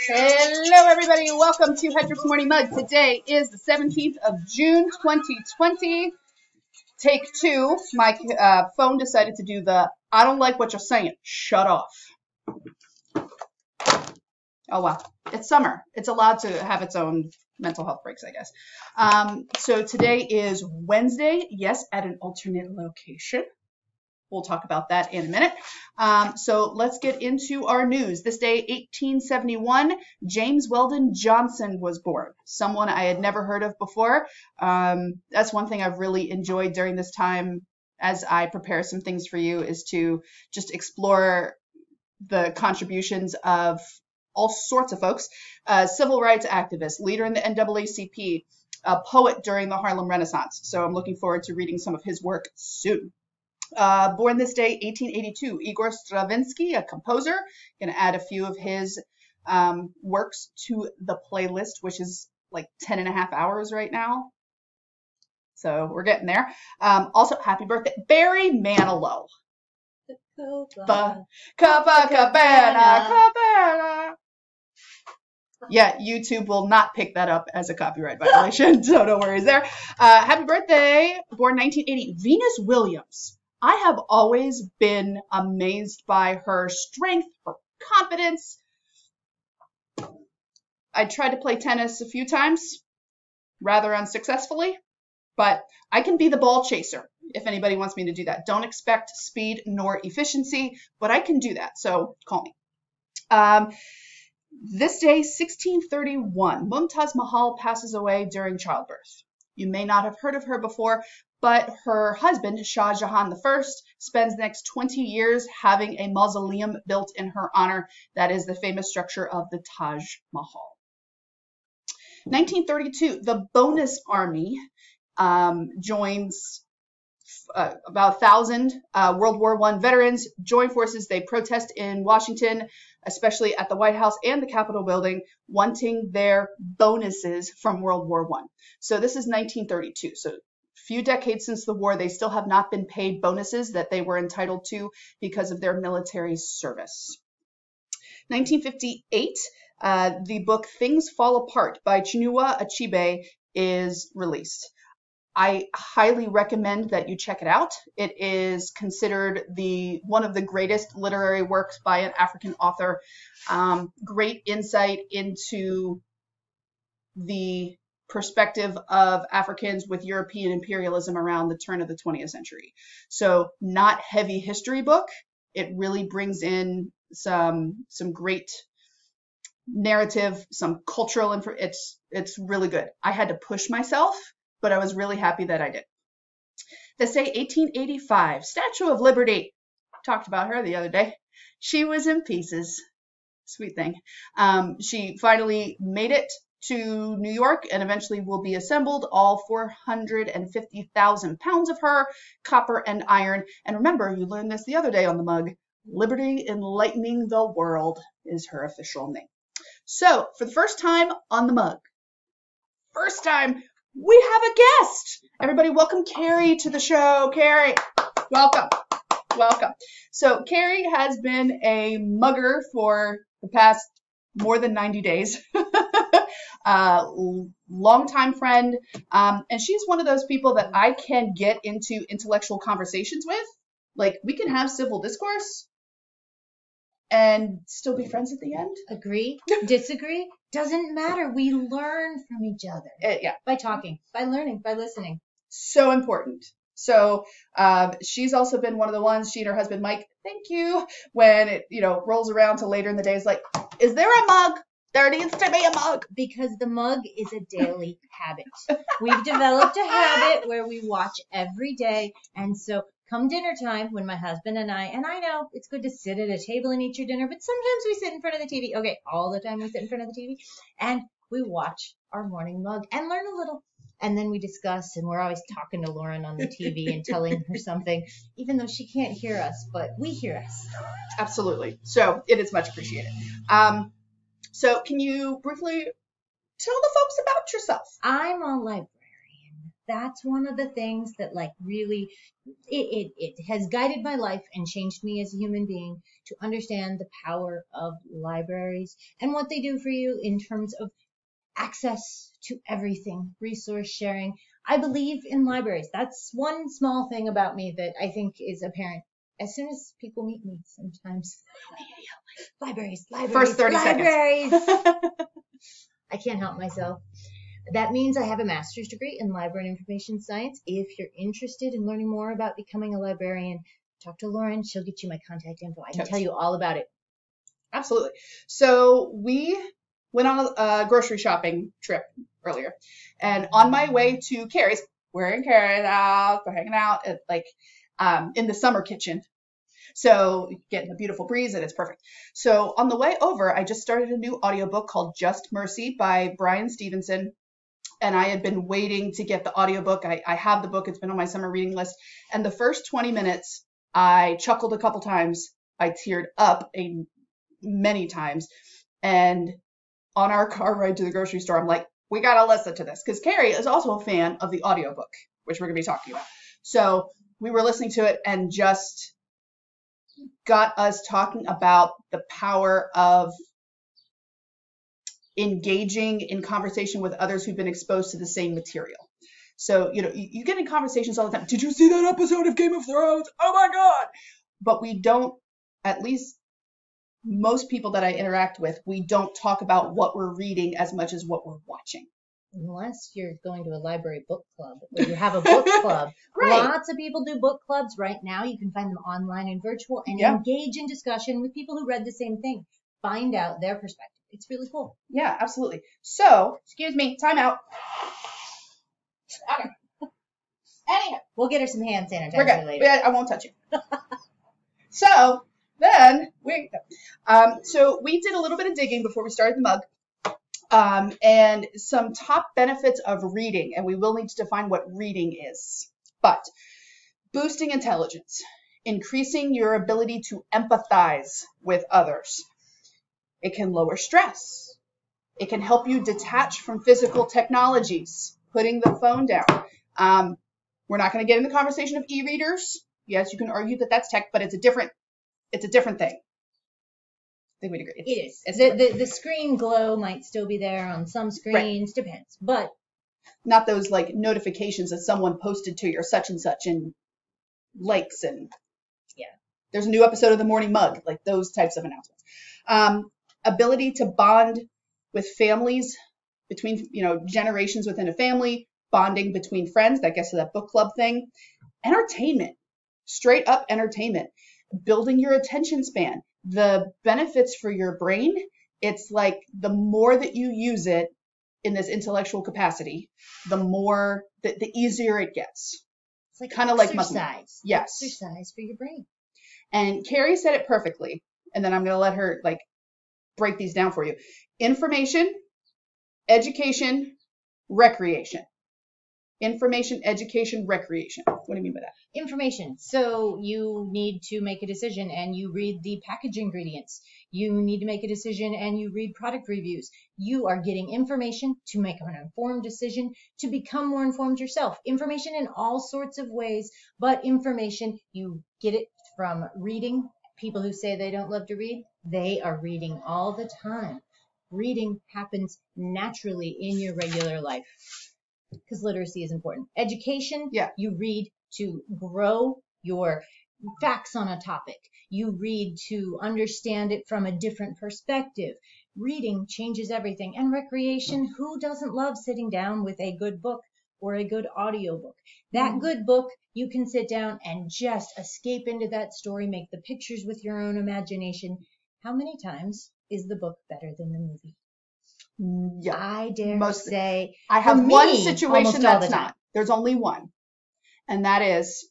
Hello, everybody. Welcome to Hetrick's Morning Mug. Today is the 17th of June, 2020. Take two. My phone decided to do the, I don't like what you're saying. Shut off. Oh, wow. It's summer. It's allowed to have its own mental health breaks, I guess. So today is Wednesday. Yes, at an alternate location. We'll talk about that in a minute. So let's get into our news. This day, 1871, James Weldon Johnson was born. Someone I had never heard of before. That's one thing I've really enjoyed during this time as I prepare some things for you, is to just explore the contributions of all sorts of folks. Civil rights activist, leader in the NAACP, a poet during the Harlem Renaissance. So I'm looking forward to reading some of his work soon. Born this day, 1882, Igor Stravinsky, a composer. Going to add a few of his works to the playlist, which is like 10 and a half hours right now. So we're getting there. Also, happy birthday, Barry Manilow. The Cabana. Yeah, YouTube will not pick that up as a copyright violation, so no worries there. Happy birthday, born 1980, Venus Williams. I have always been amazed by her strength, her confidence. I tried to play tennis a few times, rather unsuccessfully, but I can be the ball chaser if anybody wants me to do that. Don't expect speed nor efficiency, but I can do that, so call me. This day, 1631, Mumtaz Mahal passes away during childbirth. You may not have heard of her before, but her husband, Shah Jahan I, spends the next 20 years having a mausoleum built in her honor. That is the famous structure of the Taj Mahal. 1932, the Bonus Army joins about 1,000 World War I veterans, join forces. They protest in Washington, especially at the White House and the Capitol building, wanting their bonuses from World War I. So this is 1932. So few decades since the war, they still have not been paid bonuses that they were entitled to because of their military service. 1958, the book Things Fall Apart by Chinua Achebe is released. I highly recommend that you check it out. It is considered one of the greatest literary works by an African author. Great insight into the perspective of Africans with European imperialism around the turn of the 20th century. So not heavy history book. It really brings in some great narrative, some cultural info. It's really good. I had to push myself, but I was really happy that I did. This day, 1885, Statue of Liberty. Talked about her the other day. She was in pieces. Sweet thing. She finally made it to New York and eventually will be assembled. All 450,000 pounds of her, copper and iron. And remember, you learned this the other day on the mug. Liberty Enlightening the World is her official name. So, for the first time on the mug, we have a guest. Everybody, welcome Carrie to the show. Carrie, welcome. Welcome. So Carrie has been a mugger for the past more than 90 days. Longtime friend. And she's one of those people that I can get into intellectual conversations with. Like, we can have civil discourse and still be friends at the end. Agree, disagree, doesn't matter. We learn from each other. Yeah. By talking, by learning, by listening. So important. So she's also been one of the ones, she and her husband Mike, thank you, when it rolls around to later in the day, it's like, is there a mug? There needs to be a mug. Because the mug is a daily habit. We've developed a habit where we watch every day, and so come dinner time, when my husband and I know it's good to sit at a table and eat your dinner, but sometimes we sit in front of the TV. Okay, all the time we sit in front of the TV, and we watch our morning mug and learn a little. And then we discuss, and we're always talking to Lauren on the TV and telling her something, even though she can't hear us, but we hear us. Absolutely. So it is much appreciated. So can you briefly tell the folks about yourself? I'm a librarian. That's one of the things that like really it has guided my life and changed me as a human being to understand the power of libraries and what they do for you in terms of access to everything, resource sharing. I believe in libraries. That's one small thing about me that I think is apparent as soon as people meet me sometimes. Libraries, First 30 libraries. seconds. I can't help myself. That means I have a master's degree in library and information science. If you're interested in learning more about becoming a librarian, talk to Lauren. She'll get you my contact info. I can tell you all about it. Absolutely. So we went on a grocery shopping trip earlier, and on my way to Carrie's, we're in Carrie's house, we're hanging out at in the summer kitchen. So getting the beautiful breeze, and it's perfect. So on the way over, I just started a new audiobook called Just Mercy by Brian Stevenson. And I had been waiting to get the audiobook. I have the book. It's been on my summer reading list. And the first 20 minutes, I chuckled a couple times. I teared up many times. And on our car ride to the grocery store, I'm like, we got to listen to this. Because Carrie is also a fan of the audiobook, which we're going to be talking about. So we were listening to it and just got us talking about the power of engaging in conversation with others who've been exposed to the same material. So, you get in conversations all the time. Did you see that episode of Game of Thrones? Oh my God. But we don't, at least most people that I interact with, we don't talk about what we're reading as much as what we're watching. Unless you're going to a library book club or you have a book club. Right. Lots of people do book clubs right now. You can find them online and virtual and engage in discussion with people who read the same thing. Find out their perspective. It's really cool. Yeah, absolutely. So, excuse me, time out. Okay. Anyhow. We'll get her some hand sanitizer We're good. later. I won't touch you. So, then, so we did a little bit of digging before we started the mug. And some top benefits of reading, and we will need to define what reading is. But boosting intelligence, increasing your ability to empathize with others. It can lower stress. It can help you detach from physical technologies, putting the phone down. We're not going to get into the conversation of e-readers. Yes, you can argue that that's tech, but it's a different thing. I think we'd agree. It is. The screen glow might still be there on some screens, right. Depends. But not those like notifications that someone posted to your such and such and likes and there's a new episode of the Morning Mug, like those types of announcements. Ability to bond with families between, generations within a family, bonding between friends, that gets to that book club thing. Entertainment, straight up entertainment, building your attention span. The benefits for your brain, it's like the more that you use it in this intellectual capacity, the more, the easier it gets. It's like kind of like muscle. Yes. Exercise for your brain. And Carrie said it perfectly. And then I'm going to let her break these down for you. Information, education, recreation. Information, education, recreation. What do you mean by that? Information. So you need to make a decision and you read the package ingredients. You need to make a decision and you read product reviews. You are getting information to make an informed decision, to become more informed yourself. Information in all sorts of ways, but information, you get it from reading. People who say they don't love to read, they are reading all the time. Reading happens naturally in your regular life. Because literacy is important. Education, you read to grow your facts on a topic. You read to understand it from a different perspective. Reading changes everything. And recreation, who doesn't love sitting down with a good book or a good audiobook? That good book, you can sit down and just escape into that story, make the pictures with your own imagination. How many times is the book better than the movie? Yeah, I dare say. I have one situation that's not. There's only one. And that is,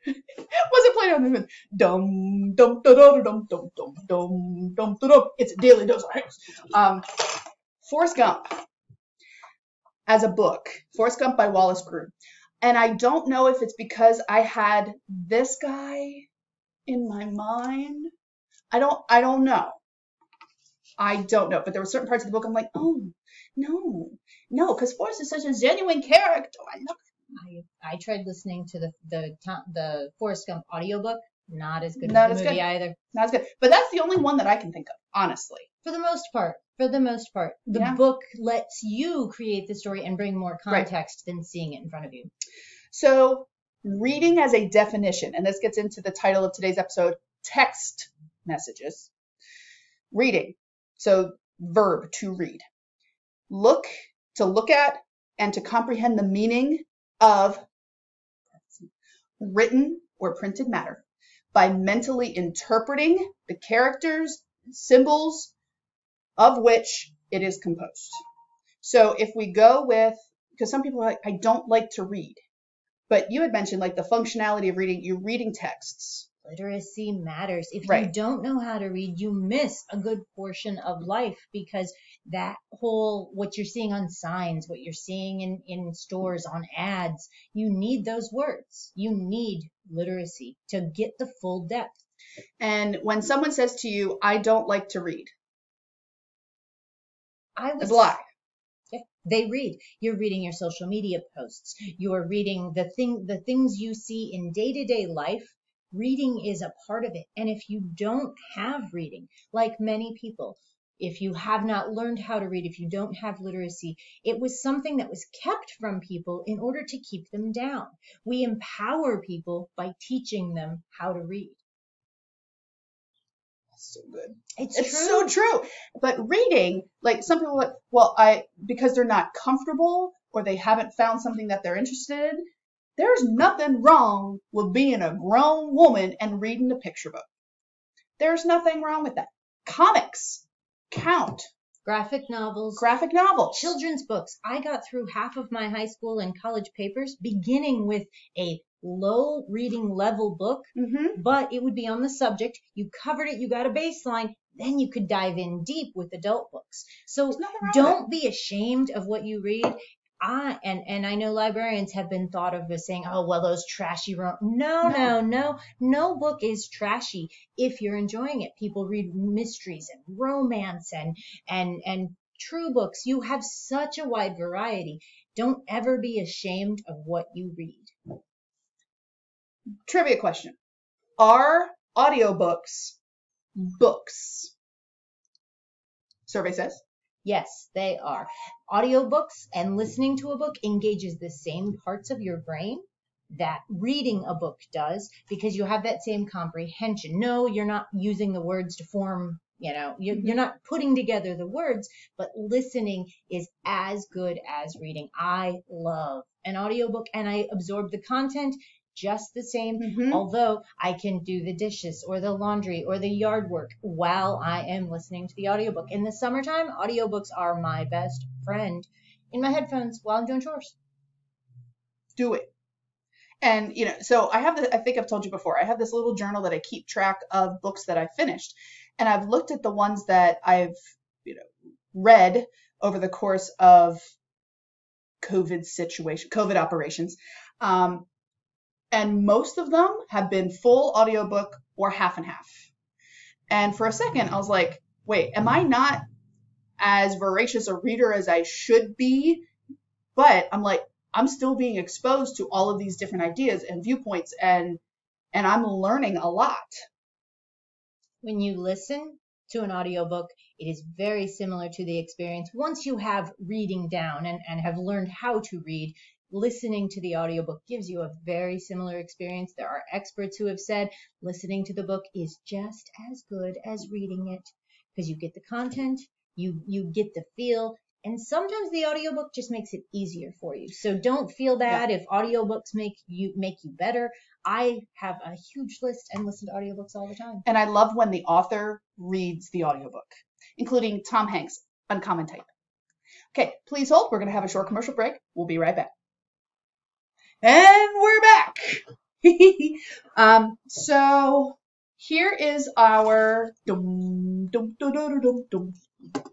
what's it playing on the dum dum da da dum dum dum dum dum dum. It's a daily dose of Hanks. Forrest Gump as a book. Forrest Gump by Wallace Groom. And I don't know if it's because I had this guy in my mind. I don't know. I don't know, but there were certain parts of the book I'm like, oh, no, because Forrest is such a genuine character. I tried listening to the Forrest Gump audiobook. Not as good Not as as the movie good. either. Not as good. But that's the only one that I can think of, honestly. For the most part. The Yeah. book lets you create the story and bring more context than seeing it in front of you. So reading as a definition, and this gets into the title of today's episode, text messages. Reading. So verb, to read. To look at and to comprehend the meaning of written or printed matter by mentally interpreting the characters, symbols of which it is composed. So if we go with, because some people are like, I don't like to read, but you had mentioned like the functionality of reading, you're reading texts. Literacy matters. If Right. you don't know how to read, you miss a good portion of life, because that whole, what you're seeing on signs, what you're seeing in stores, on ads, you need those words. You need literacy to get the full depth. And when someone says to you, I don't like to read, it's a lie. They read. You're reading your social media posts. You're reading the things you see in day-to-day life. Reading is a part of it. And if you don't have reading, like many people, if you have not learned how to read, if you don't have literacy, it was something that was kept from people in order to keep them down. We empower people by teaching them how to read. So good. It's true. so true. But reading, like some people are like, because they're not comfortable or they haven't found something that they're interested in, there's nothing wrong with being a grown woman and reading a picture book. There's nothing wrong with that. Comics count. Graphic novels. Children's books. I got through half of my high school and college papers beginning with a low reading level book, but it would be on the subject. You covered it, you got a baseline, then you could dive in deep with adult books. So don't be ashamed of what you read. And I know librarians have been thought of as saying, oh, well, those trashy. No book is trashy if you're enjoying it. People read mysteries and romance and true books. You have such a wide variety. Don't ever be ashamed of what you read. Trivia question. Are audiobooks books? Survey says. Yes, they are. Audiobooks and listening to a book engages the same parts of your brain that reading a book does, because you have that same comprehension. No, you're not using the words to form, you're not putting together the words, but listening is as good as reading. I love an audiobook and I absorb the content just the same, although I can do the dishes or the laundry or the yard work while I am listening to the audiobook. In the summertime, audiobooks are my best friend in my headphones while I'm doing chores. Do it. And, so I think I've told you before, I have this little journal that I keep track of books that I finished. And I've looked at the ones that I've, read over the course of COVID operations. And most of them have been full audiobook or half and half. And for a second, I was like, wait, am I not as voracious a reader as I should be? But I'm like, I'm still being exposed to all of these different ideas and viewpoints, and I'm learning a lot. When you listen to an audiobook, it is very similar to the experience. Once you have reading down and have learned how to read, listening to the audiobook gives you a very similar experience. There are experts who have said listening to the book is just as good as reading it, because you get the content, you get the feel, and sometimes the audiobook just makes it easier for you. So don't feel bad if audiobooks make you better. I have a huge list and listen to audiobooks all the time. And I love when the author reads the audiobook, including Tom Hanks, Uncommon Type. Okay, please hold. We're going to have a short commercial break. We'll be right back. And we're back. So here is our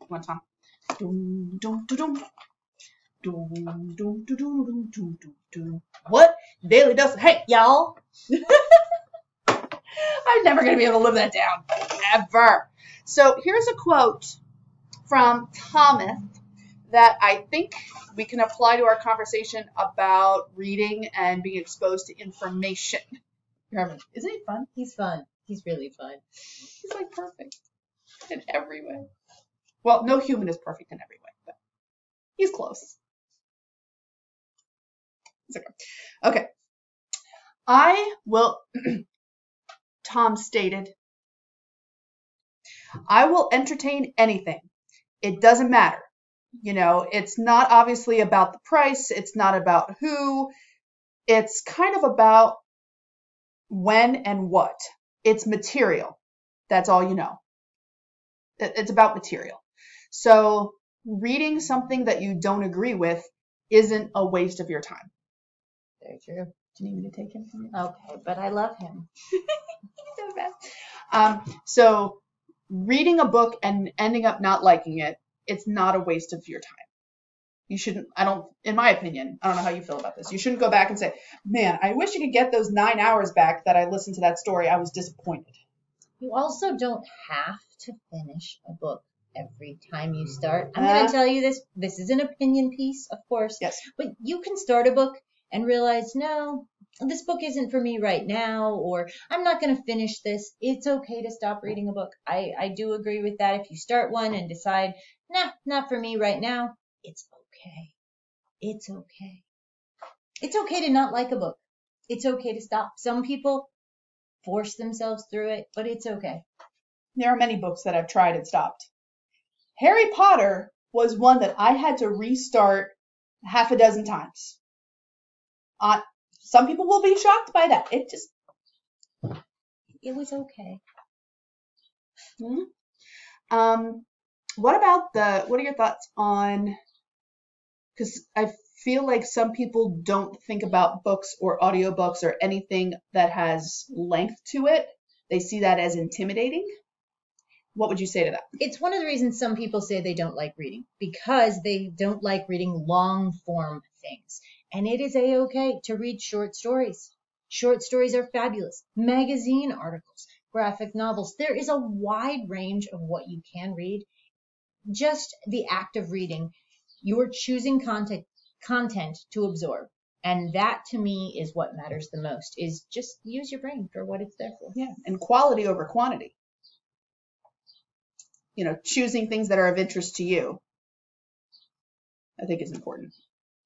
one time. What? Daily Dust. Hey, y'all. I'm never going to be able to live that down. Ever. So here's a quote from Thomas that I think we can apply to our conversation about reading and being exposed to information. Isn't he fun? He's fun. He's really fun. He's like perfect in every way. Well, no human is perfect in every way, but he's close. It's okay. I will, Tom stated, I will entertain anything. It doesn't matter. You know, it's not obviously about the price. It's not about who. It's kind of about when and what. It's material. That's all you know. It's about material. So reading something that you don't agree with isn't a waste of your time. Very true. Do you need me to take him from you? Okay, but I love him. He's so bad. So reading a book and ending up not liking it, it's not a waste of your time. You shouldn't, in my opinion, I don't know how you feel about this. You shouldn't go back and say, man, I wish you could get those 9 hours back that I listened to that story. I was disappointed. You also don't have to finish a book every time you start. I'm going to tell you this. This is an opinion piece, of course. Yes. But you can start a book and realize, no, this book isn't for me right now, or I'm not going to finish this. It's okay to stop reading a book. I do agree with that. If you start one and decide, nah, not for me right now, it's okay. It's okay. It's okay to not like a book. It's okay to stop. Some people force themselves through it, but it's okay. There are many books that I've tried and stopped. Harry Potter was one that I had to restart half a dozen times. Some people will be shocked by that. It was okay. Mm-hmm. What are your thoughts on, because I feel like some people don't think about books or audiobooks or anything that has length to it. They see that as intimidating. What would you say to that? It's one of the reasons some people say they don't like reading, because they don't like reading long form things. And it is a-okay to read short stories. Short stories are fabulous. Magazine articles, graphic novels. There is a wide range of what you can read. Just the act of reading, you're choosing content to absorb. And that, to me, is what matters the most, is just use your brain for what it's there for. Yeah, and quality over quantity. You know, choosing things that are of interest to you, I think is important.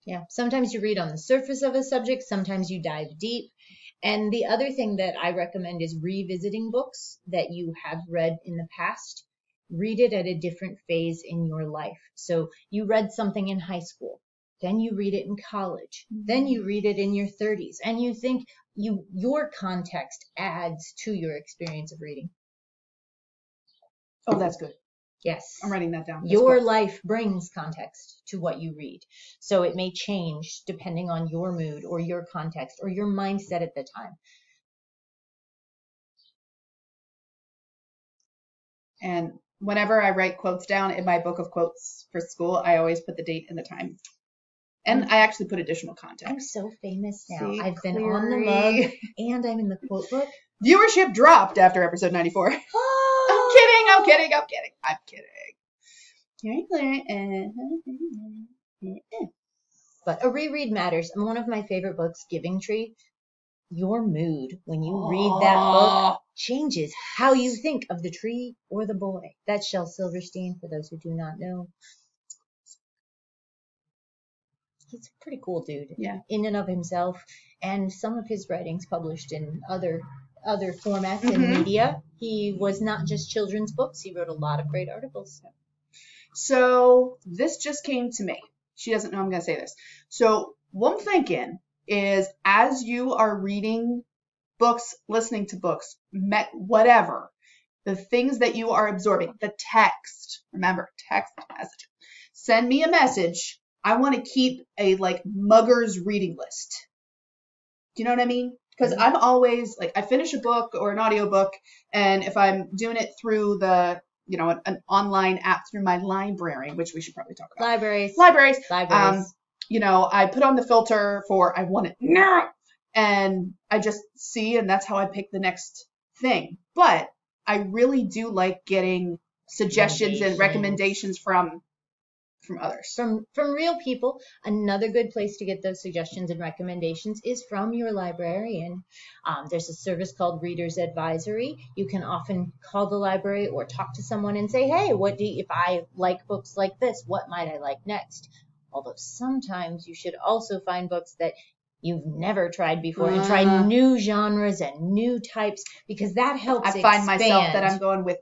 Yeah, sometimes you read on the surface of a subject, sometimes you dive deep. And the other thing that I recommend is revisiting books that you have read in the past. Read it at a different phase in your life. So you read something in high school, then you read it in college, then you read it in your 30s, and you think your context adds to your experience of reading. Oh, that's good. Yes. I'm writing that down. Your life brings context to what you read. So it may change depending on your mood or your context or your mindset at the time. And whenever I write quotes down in my book of quotes for school, I always put the date and the time. And I actually put additional context. I'm so famous now. See, I've been on the mug and I'm in the quote book. Viewership dropped after episode 94. Oh. I'm kidding. But a reread matters. And one of my favorite books, Giving Tree, your mood when you read that book changes how you think of the tree or the boy. That's Shel Silverstein, for those who do not know. He's a pretty cool dude, in and of himself, and some of his writings published in other formats in media. He was not just children's books. He wrote a lot of great articles. So this just came to me. She doesn't know I'm going to say this. So what I'm thinking is, as you are reading books, listening to books, whatever, the things that you are absorbing, the text, remember, text message, send me a message. I want to keep a mugger's reading list. Do you know what I mean? Because I'm always I finish a book or an audiobook, and if I'm doing it through an online app through my library, which we should probably talk about. Libraries. I put on the filter for I want it now, and I just see, and that's how I pick the next thing. But I really do like getting suggestions and recommendations from from others. From real people. Another good place to get those suggestions and recommendations is from your librarian. There's a service called Reader's Advisory. You can often call the library or talk to someone and say, hey, if I like books like this, what might I like next? Although sometimes you should also find books that you've never tried before and try new genres and new types, because that helps I find myself that I'm going with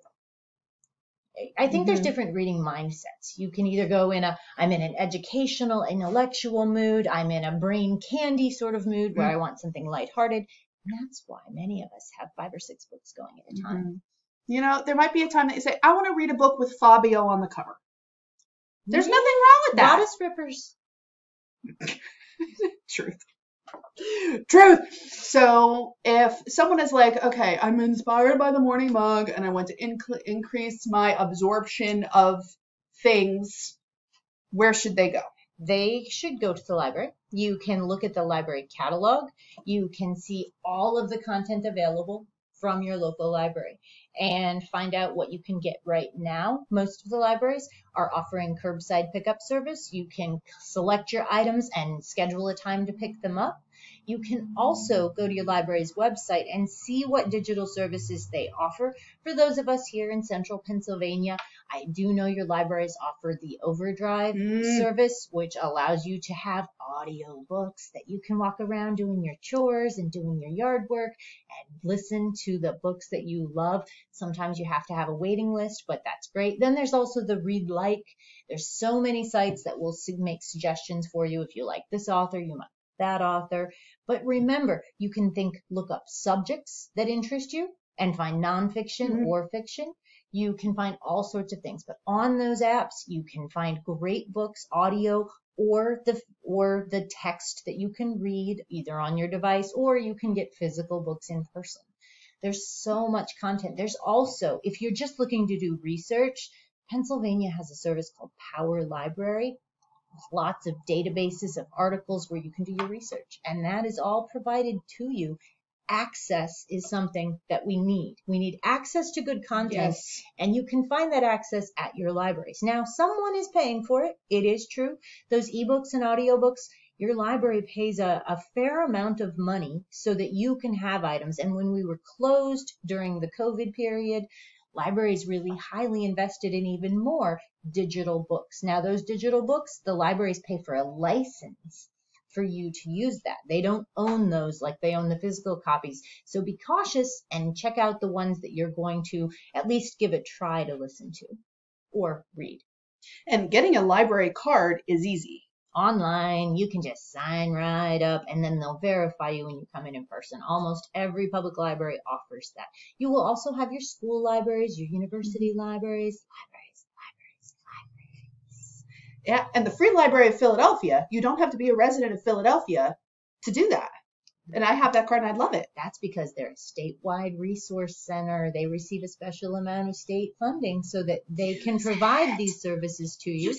I think there's different reading mindsets. You can either go in I'm in an educational, intellectual mood. I'm in a brain candy sort of mood where I want something lighthearted. And that's why many of us have 5 or 6 books going at a time. You know, there might be a time that you say, I want to read a book with Fabio on the cover. There's nothing wrong with that. Bodice rippers. Truth. So if someone is like, okay, I'm inspired by the morning mug and I want to increase my absorption of things, where should they go? They should go to the library. You can look at the library catalog. You can see all of the content available from your local library and find out what you can get right now. Most of the libraries are offering curbside pickup service. You can select your items and schedule a time to pick them up. You can also go to your library's website and see what digital services they offer. For those of us here in central Pennsylvania, I do know your libraries offer the Overdrive service, which allows you to have audio books that you can walk around doing your chores and doing your yard work and listen to the books that you love. Sometimes you have to have a waiting list, but that's great. Then there's also the Read Like. There's so many sites that will make suggestions for you. If you like this author, you might that author. But remember, you can look up subjects that interest you and find nonfiction or fiction. You can find all sorts of things. But on those apps, you can find great books, audio, or the text that you can read either on your device, or you can get physical books in person. There's so much content. There's also, if you're just looking to do research, Pennsylvania has a service called Power Library. Lots of databases of articles where you can do your research, and that is all provided to you. Access is something that we need. We need access to good content, and you can find that access at your libraries. Now, someone is paying for it. It is true. Those ebooks and audiobooks, your library pays a fair amount of money so that you can have items. And when we were closed during the COVID period, libraries really highly invested in even more digital books. Now, those digital books, the libraries pay for a license for you to use that. They don't own those like they own the physical copies. So be cautious and check out the ones that you're going to at least give a try to listen to or read. And getting a library card is easy. Online, you can just sign right up, and then they'll verify you when you come in person. Almost every public library offers that. You will also have your school libraries, your university libraries. Yeah, and the Free Library of Philadelphia, you don't have to be a resident of Philadelphia to do that. And I have that card and I love it. That's because they're a statewide resource center. They receive a special amount of state funding so that they can provide these services to you.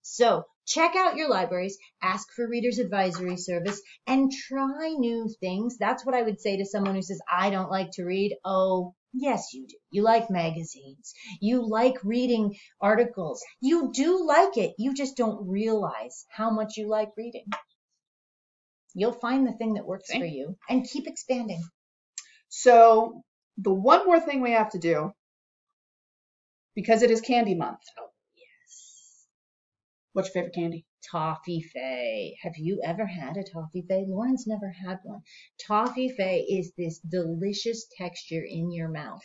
So check out your libraries, ask for Reader's Advisory Service, and try new things. That's what I would say to someone who says, I don't like to read. Oh, yes, you do. You like magazines. You like reading articles. You do like it. You just don't realize how much you like reading. You'll find the thing that works for you and keep expanding. So the one more thing we have to do, because it is candy month. What's your favorite candy? Toffee-Fay. Have you ever had a Toffee-Fay? Lauren's never had one. Toffee-Fay is this delicious texture in your mouth.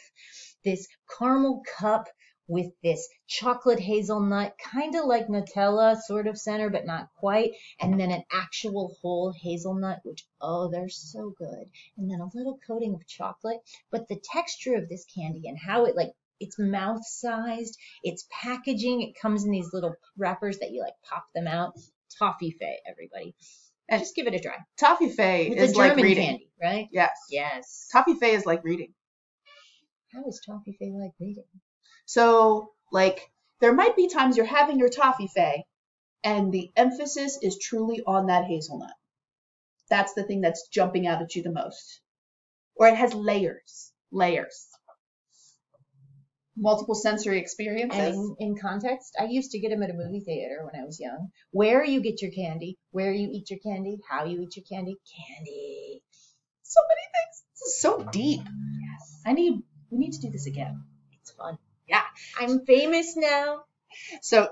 This caramel cup with this chocolate hazelnut, kind of like Nutella sort of center, but not quite. And then an actual whole hazelnut, which, oh, they're so good. And then a little coating of chocolate. But the texture of this candy and how it it's mouth-sized, it's packaging, it comes in these little wrappers that you pop them out. Toffee-Fay, everybody. And just give it a try. Toffee-Fay is like reading. Candy, right? Yes. Yes. Toffee-Fay is like reading. How is Toffee-Fay like reading? So, there might be times you're having your Toffee-Fay and the emphasis is truly on that hazelnut. That's the thing that's jumping out at you the most. Or it has layers. Layers. Multiple sensory And experiences. in context, I used to get them at a movie theater when I was young. Where you get your candy, where you eat your candy, how you eat your candy, candy. So many things. This is so deep. Yes. We need to do this again. It's fun. Yeah. I'm famous now. So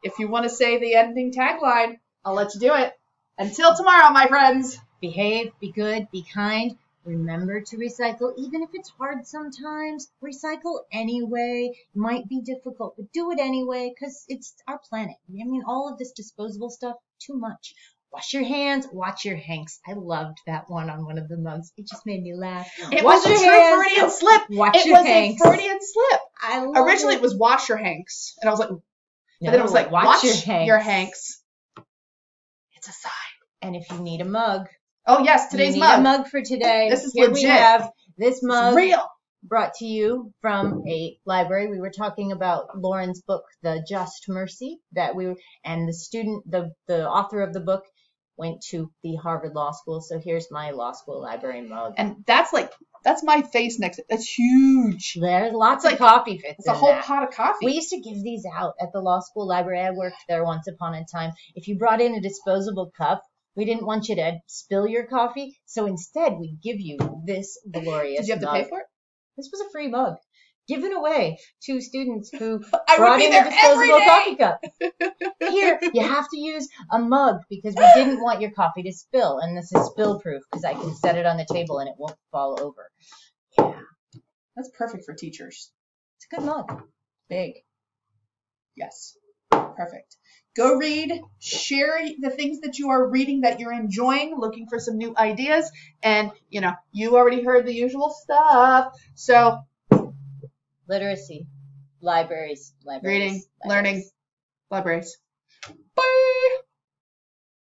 if you want to say the ending tagline, I'll let you do it. Until tomorrow, my friends. Behave, be good, be kind. Remember to recycle, even if it's hard sometimes. Recycle anyway. It might be difficult, but do it anyway because it's our planet. I mean, all of this disposable stuff, too much. Wash your hands, watch your hanks. I loved that one on one of the mugs. It just made me laugh. It Wash was a your true hands, Freudian slip. Watch It your was hanks. a Freudian slip. I love Originally, it was wash your hanks. And I was like, but then it was like, watch your hanks. It's a sign. And if you need a mug, Oh, yes, today's you need mug. a mug for today. This is Here legit. we have this mug. It's real. Brought to you from a library. We were talking about Lauren's book, The Just Mercy, and the author of the book went to the Harvard Law School. So here's my law school library mug. And that's my face next to it. That's huge. There's lots of coffee fits It's a in whole that. pot of coffee. We used to give these out at the law school library. I worked there once upon a time. If you brought in a disposable cup, we didn't want you to spill your coffee. So instead, we'd give you this glorious Did you have to mug. pay for it? This was a free mug given away to students who I brought would be in there a disposable every coffee day. cup. Here, you have to use a mug because we didn't want your coffee to spill. And this is spill proof because I can set it on the table and it won't fall over. Yeah. That's perfect for teachers. It's a good mug. Big. Yes. Perfect. Go read, share the things that you are reading that you're enjoying, looking for some new ideas. And, you already heard the usual stuff. So, Literacy. Libraries. reading, libraries. learning, libraries. Bye.